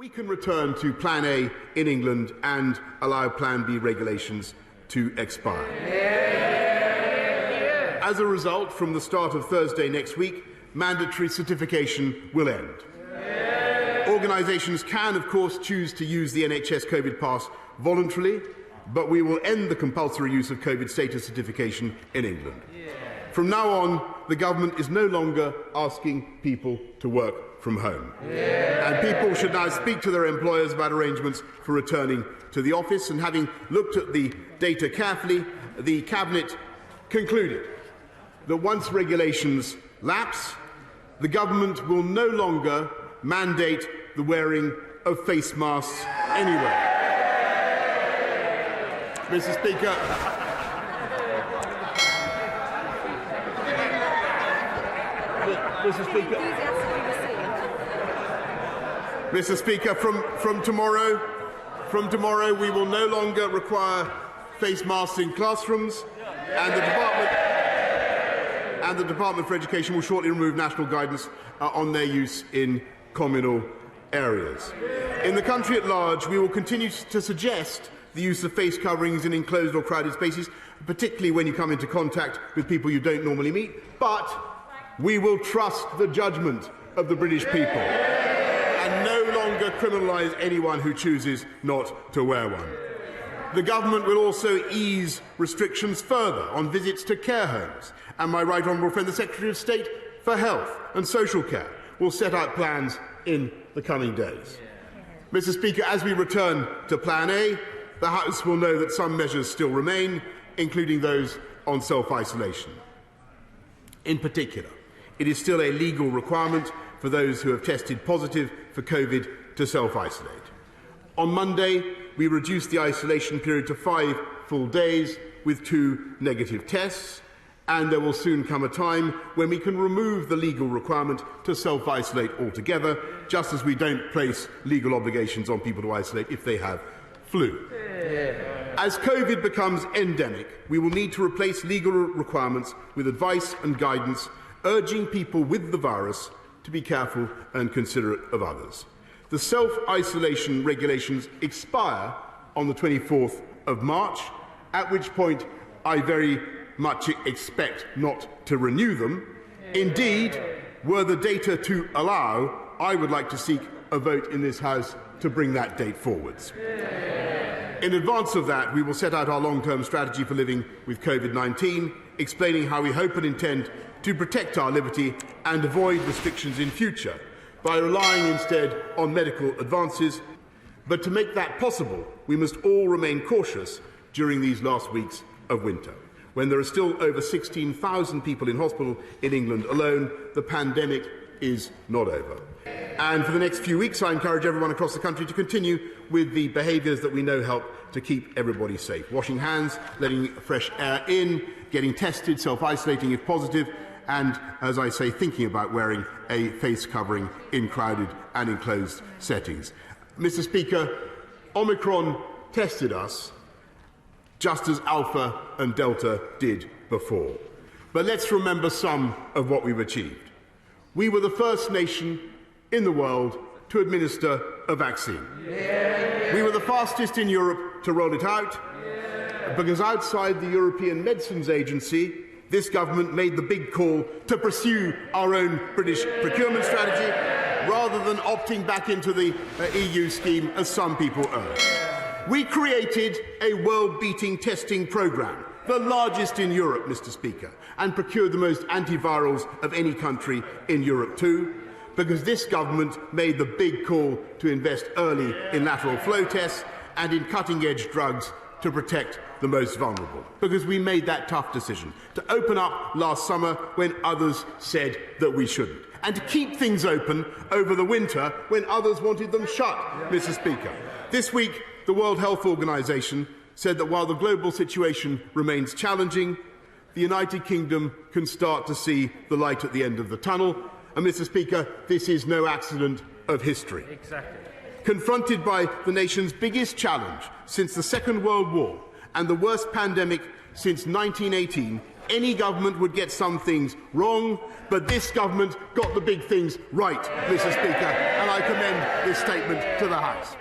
We can return to Plan A in England and allow Plan B regulations to expire. As a result, from the start of Thursday next week, mandatory certification will end. Organisations can, of course, choose to use the NHS COVID pass voluntarily, but we will end the compulsory use of COVID status certification in England. From now on, the government is no longer asking people to work from home. And people should now speak to their employers about arrangements for returning to the office. And having looked at the data carefully, the Cabinet concluded that once regulations lapse, the government will no longer mandate the wearing of face masks anywhere. Mr. Speaker, Mr. Speaker, from tomorrow we will no longer require face masks in classrooms, and the Department for Education will shortly remove national guidance on their use in communal areas. In the country at large, we will continue to suggest the use of face coverings in enclosed or crowded spaces, particularly when you come into contact with people you don't normally meet, but we will trust the judgment of the British people and no longer criminalise anyone who chooses not to wear one. The government will also ease restrictions further on visits to care homes, and my right honourable friend, the Secretary of State for Health and Social Care, will set out plans in the coming days. Mr. Speaker, as we return to Plan A, the House will know that some measures still remain, including those on self-isolation. In particular, it is still a legal requirement for those who have tested positive for COVID to self-isolate. On Monday, we reduced the isolation period to 5 full days with 2 negative tests, and there will soon come a time when we can remove the legal requirement to self-isolate altogether, just as we don't place legal obligations on people to isolate if they have flu. As COVID becomes endemic, we will need to replace legal requirements with advice and guidance, urging people with the virus to be careful and considerate of others. The self-isolation regulations expire on the 24th of March, at which point I very much expect not to renew them. Indeed, were the data to allow, I would like to seek a vote in this House to bring that date forwards. In advance of that, we will set out our long-term strategy for living with COVID-19, explaining how we hope and intend to protect our liberty and avoid restrictions in future by relying instead on medical advances. But to make that possible, we must all remain cautious during these last weeks of winter. When there are still over 16,000 people in hospital in England alone, the pandemic is not over. And for the next few weeks, I encourage everyone across the country to continue with the behaviours that we know help to keep everybody safe. Washing hands, letting fresh air in, getting tested, self-isolating if positive, and, as I say, thinking about wearing a face covering in crowded and enclosed settings. Mr. Speaker, Omicron tested us just as Alpha and Delta did before. But let's remember some of what we've achieved. We were the first nation in the world to administer a vaccine. We were the fastest in Europe to roll it out, because outside the European Medicines Agency, this government made the big call to pursue our own British procurement strategy rather than opting back into the EU scheme as some people urge. We created a world-beating testing programme, the largest in Europe, Mr. Speaker, and procured the most antivirals of any country in Europe too, because this government made the big call to invest early in lateral flow tests and in cutting-edge drugs to protect the most vulnerable. Because we made that tough decision to open up last summer when others said that we shouldn't, and to keep things open over the winter when others wanted them shut, Mr. Speaker. This week, the World Health Organization said that while the global situation remains challenging, the United Kingdom can start to see the light at the end of the tunnel. And, Mr. Speaker, this is no accident of history. Exactly. Confronted by the nation's biggest challenge since the Second World War and the worst pandemic since 1918, any government would get some things wrong, but this government got the big things right, Mr. Speaker, and I commend this statement to the House.